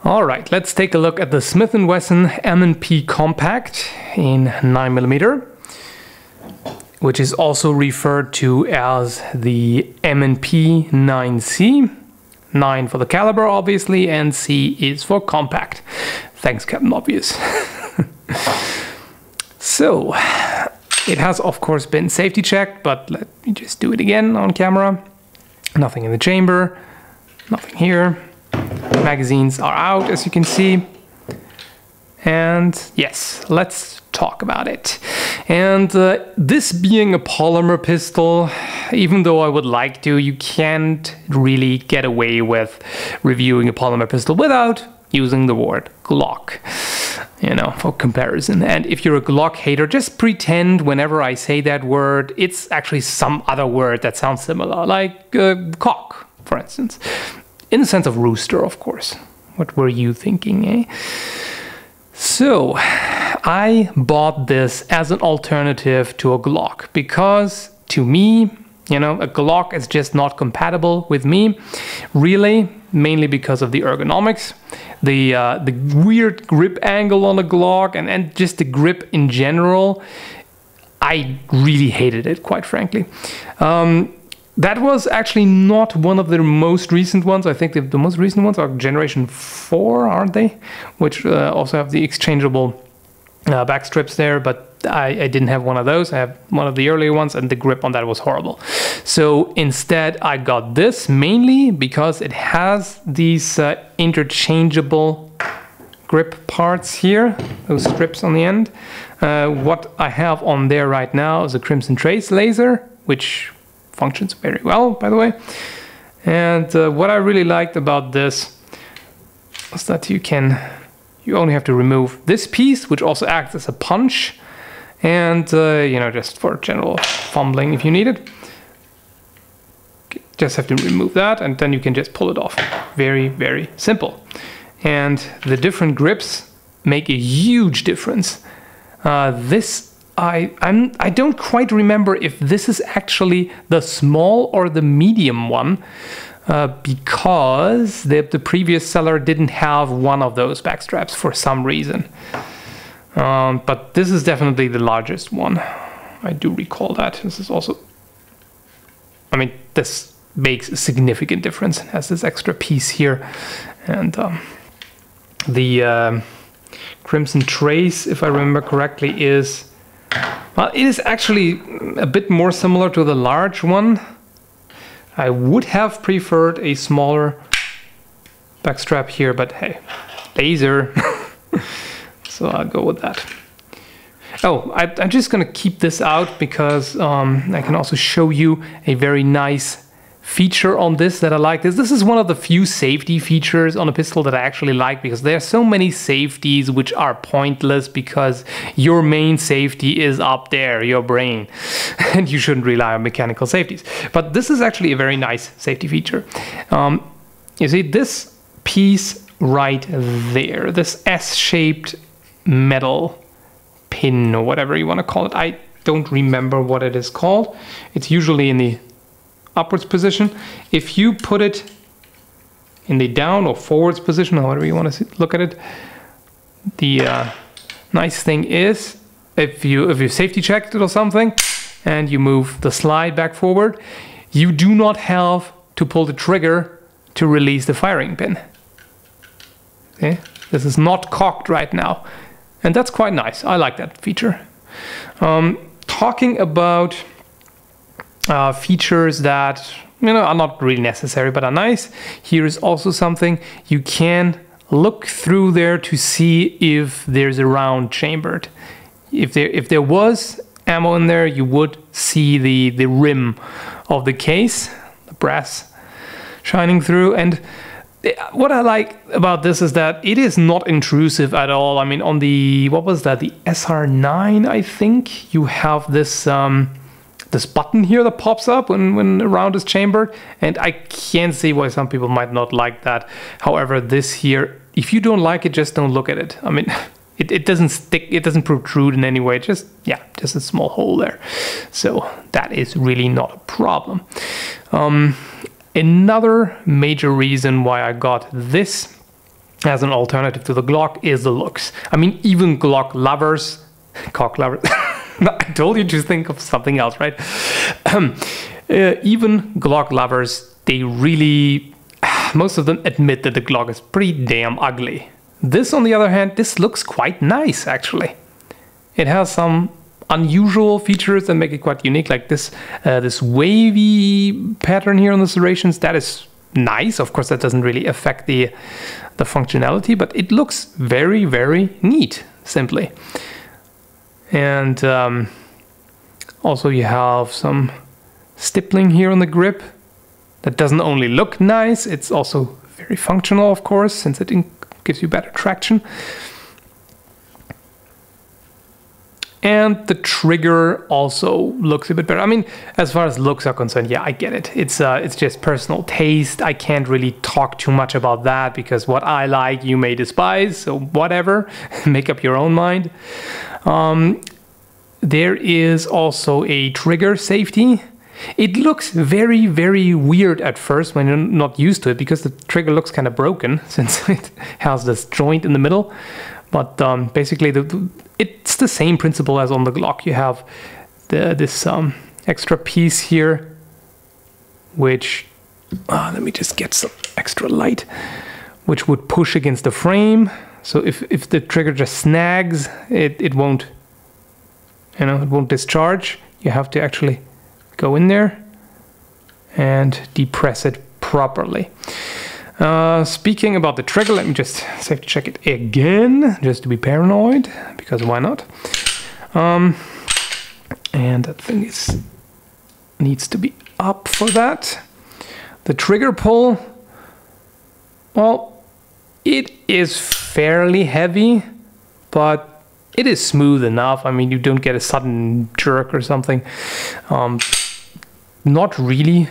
All right, let's take a look at the Smith & Wesson M&P Compact in 9mm, which is also referred to as the M&P 9C. 9 for the caliber, obviously, and C is for compact. Thanks, Captain Obvious. So, it has, of course, been safety checked, but let me just do it again on camera. Nothing in the chamber, nothing here. Magazines are out, as you can see. And yes, let's talk about it. And this being a polymer pistol, even though I would like to, you can't really get away with reviewing a polymer pistol without using the word Glock, you know, for comparison. And if you're a Glock hater, just pretend whenever I say that word, it's actually some other word that sounds similar, like cock, for instance. In the sense of rooster, of course. What were you thinking, eh? So, I bought this as an alternative to a Glock because, to me, you know, a Glock is just not compatible with me, really, mainly because of the ergonomics, the weird grip angle on a Glock, and just the grip in general. I really hated it, quite frankly. That was actually not one of the most recent ones. I think the most recent ones are Generation 4, aren't they? Which also have the exchangeable back strips there, but I didn't have one of those. I have one of the earlier ones, and the grip on that was horrible. So instead, I got this mainly because it has these interchangeable grip parts here, those strips on the end. What I have on there right now is a Crimson Trace laser, which functions very well, by the way. And what I really liked about this is that you only have to remove this piece, which also acts as a punch, and you know, just for general fumbling if you need it. Just have to remove that, and then you can just pull it off. Very, very simple. And the different grips make a huge difference. I don't quite remember if this is actually the small or the medium one, because the previous seller didn't have one of those back straps for some reason. But this is definitely the largest one. I do recall that. This is also, I mean, this makes a significant difference. It has this extra piece here. And the Crimson Trace, if I remember correctly, is, well, it is actually a bit more similar to the large one. I would have preferred a smaller backstrap here, but hey, laser. So I'll go with that. Oh, I'm just gonna keep this out because I can also show you a very nice feature on this that I like. This is one of the few safety features on a pistol that I actually like, because there are so many safeties which are pointless because your main safety is up there, your brain, and you shouldn't rely on mechanical safeties. But this is actually a very nice safety feature. You see this piece right there, this S-shaped metal pin or whatever you want to call it. I don't remember what it is called. It's usually in the upwards position. If you put it in the down or forwards position, or whatever you want to look at it, the nice thing is if you safety checked it or something and you move the slide back forward, you do not have to pull the trigger to release the firing pin. Okay? This is not cocked right now, and that's quite nice. I like that feature. Talking about features that, you know, are not really necessary but are nice. Here is also something you can look through there to see if there's a round chambered. If there was ammo in there, you would see the rim of the case, the brass shining through. And what I like about this is that it is not intrusive at all. I mean, on the, what was that, the SR9, I think, you have this this button here that pops up when a round is chambered, and I can see why some people might not like that. However, this here, if you don't like it, just don't look at it. I mean, it doesn't stick, it doesn't protrude in any way, just a small hole there. So that is really not a problem. Another major reason why I got this as an alternative to the Glock is the looks. I mean, even Glock lovers, cock lovers, I told you to think of something else, right? Even Glock lovers, they really, most of them admit that the Glock is pretty damn ugly. This, on the other hand, this looks quite nice, actually. It has some unusual features that make it quite unique, like this this wavy pattern here on the serrations. That is nice. Of course, that doesn't really affect the functionality, but it looks very, very neat, simply. And also you have some stippling here on the grip that doesn't only look nice, it's also very functional, of course, since it gives you better traction. And the trigger also looks a bit better. I mean, as far as looks are concerned, yeah, I get it. It's just personal taste. I can't really talk too much about that because what I like, you may despise. So whatever, make up your own mind. There is also a trigger safety. It looks very, very weird at first when you're not used to it because the trigger looks kind of broken since it has this joint in the middle. But basically, it's the same principle as on the Glock. You have this extra piece here, which, let me just get some extra light, which would push against the frame. So if the trigger just snags, it won't, it won't discharge. You have to actually go in there and depress it properly. Speaking about the trigger, let me just safety check it again, just to be paranoid, because why not? And that thing needs to be up for that. The trigger pull, well, it is fairly heavy, but it is smooth enough. I mean, you don't get a sudden jerk or something. Not really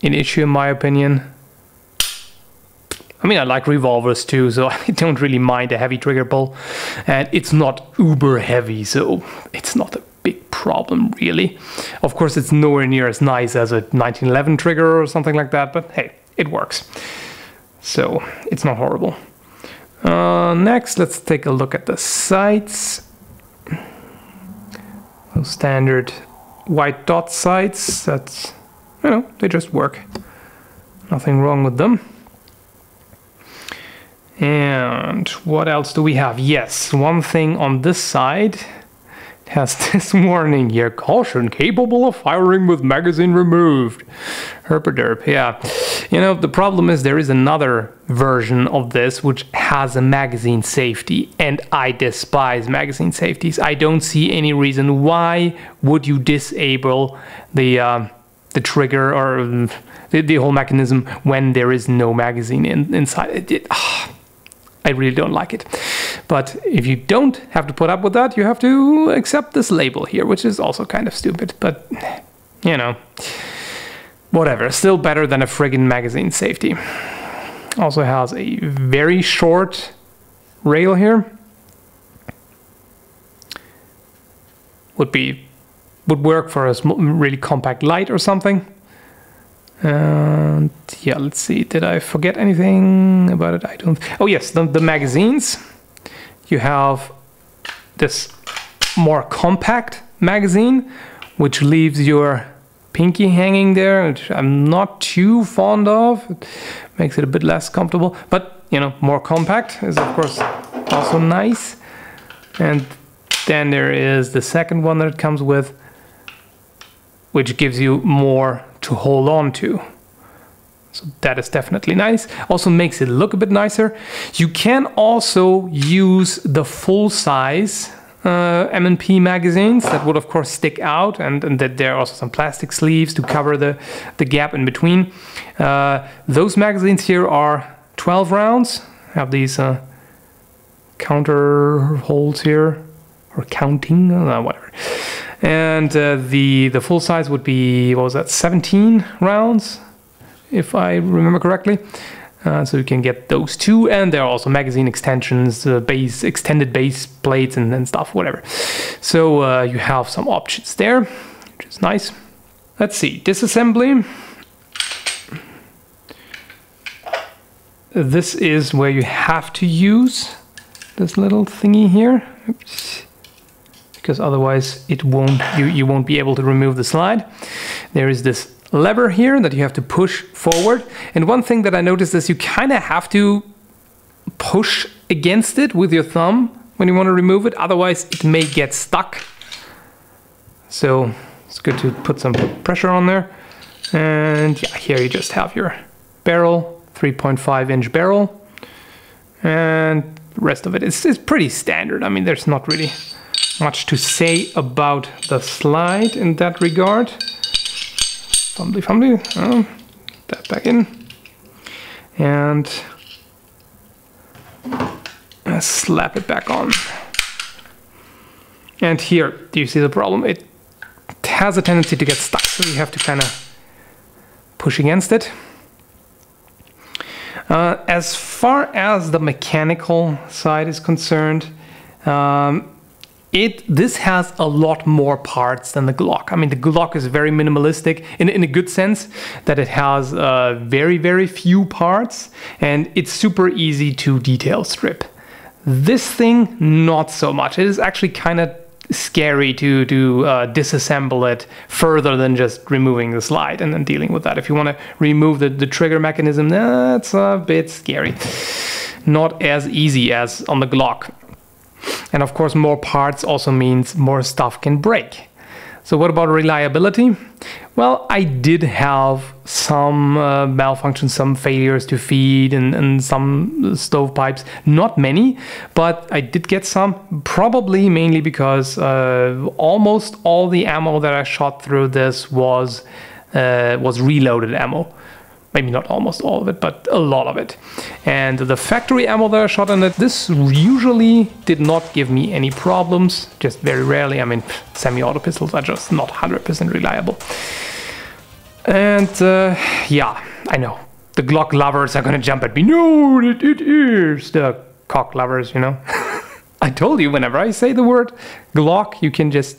an issue in my opinion. I mean, I like revolvers too, so I don't really mind a heavy trigger pull. And it's not uber heavy, so it's not a big problem, really. Of course, it's nowhere near as nice as a 1911 trigger or something like that, but hey, it works. So, it's not horrible. Next, let's take a look at the sights. Those standard white dot sights, that's, they just work. Nothing wrong with them. And what else do we have? Yes, one thing on this side, it has this warning here: caution, capable of firing with magazine removed. Herpaderp, yeah. The problem is there is another version of this which has a magazine safety, and I despise magazine safeties. I don't see any reason why would you disable the trigger or the whole mechanism when there is no magazine inside. I really don't like it. But if you don't have to put up with that, you have to accept this label here, which is also kind of stupid, but whatever. Still better than a friggin' magazine safety. Also has a very short rail here. Would work for a really compact light or something. And yeah, let's see, did I forget anything about it? I don't. Oh yes, the magazines. You have this more compact magazine, which leaves your pinky hanging there, which I'm not too fond of. It makes it a bit less comfortable, but more compact is of course also nice. And then there is the second one that it comes with, which gives you more to hold on to. So that is definitely nice. Also makes it look a bit nicer. You can also use the full size M&P magazines that would of course stick out, and that there are also some plastic sleeves to cover the gap in between. Those magazines here are 12 rounds. Have these counter holes here, or counting, whatever. And the full size would be, what was that, 17 rounds, if I remember correctly. So you can get those two, and there are also magazine extensions, extended base plates and stuff, whatever. So you have some options there, which is nice. Let's see, disassembly. this is where you have to use this little thingy here. Oops. Because otherwise it won't, you won't be able to remove the slide. There is this lever here that you have to push forward. And one thing that I noticed is you kind of have to push against it with your thumb when you want to remove it. Otherwise it may get stuck. So it's good to put some pressure on there. And yeah, here you just have your barrel, 3.5-inch barrel. And the rest of it is pretty standard. I mean, there's not really much to say about the slide in that regard. Fumbly, that back in. And slap it back on. And here, do you see the problem? It has a tendency to get stuck, so you have to kind of push against it. As far as the mechanical side is concerned, this has a lot more parts than the Glock. I mean, the Glock is very minimalistic in a good sense, that it has very, very few parts, and it's super easy to detail strip. This thing, not so much. It is actually kind of scary to disassemble it further than just removing the slide and then dealing with that. If you want to remove the trigger mechanism, that's a bit scary. Not as easy as on the Glock. And of course, more parts also means more stuff can break. So what about reliability? Well, I did have some malfunctions, some failures to feed and some stovepipes. Not many, but I did get some, probably mainly because almost all the ammo that I shot through this was reloaded ammo. Maybe not almost all of it, but a lot of it. And the factory ammo that I shot in it, this usually did not give me any problems, just very rarely. I mean, semi-auto pistols are just not 100% reliable. And yeah, I know, the Glock lovers are gonna jump at me. No, it is the cock lovers, you know. I told you, whenever I say the word Glock, you can just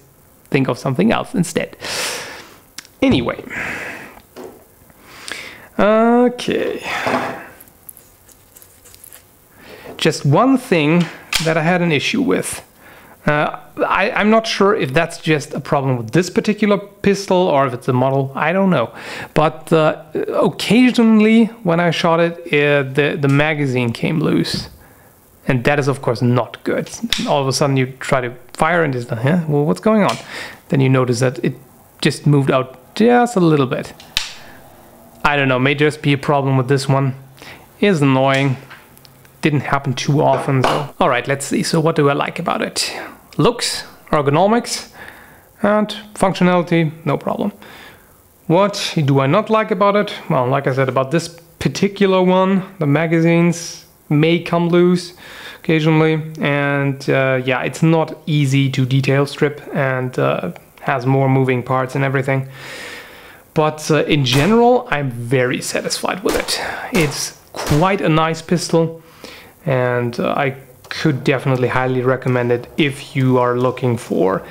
think of something else instead. Anyway. Okay. Just one thing that I had an issue with. I'm not sure if that's just a problem with this particular pistol or if it's a model, I don't know. But occasionally when I shot it, the magazine came loose. And that is of course not good. All of a sudden you try to fire and it's like, huh? Well, what's going on? Then you notice that it just moved out just a little bit. I don't know, may just be a problem with this one. It's annoying. Didn't happen too often, so. All right, let's see. So what do I like about it? Looks, ergonomics, and functionality, no problem. What do I not like about it? Well, like I said, about this particular one, the magazines may come loose occasionally. And yeah, it's not easy to detail strip and has more moving parts and everything. But in general, I'm very satisfied with it. It's quite a nice pistol, and I could definitely highly recommend it if you are looking for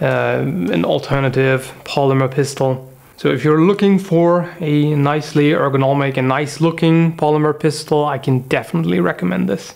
an alternative polymer pistol. So if you're looking for a nicely ergonomic and nice looking polymer pistol, I can definitely recommend this.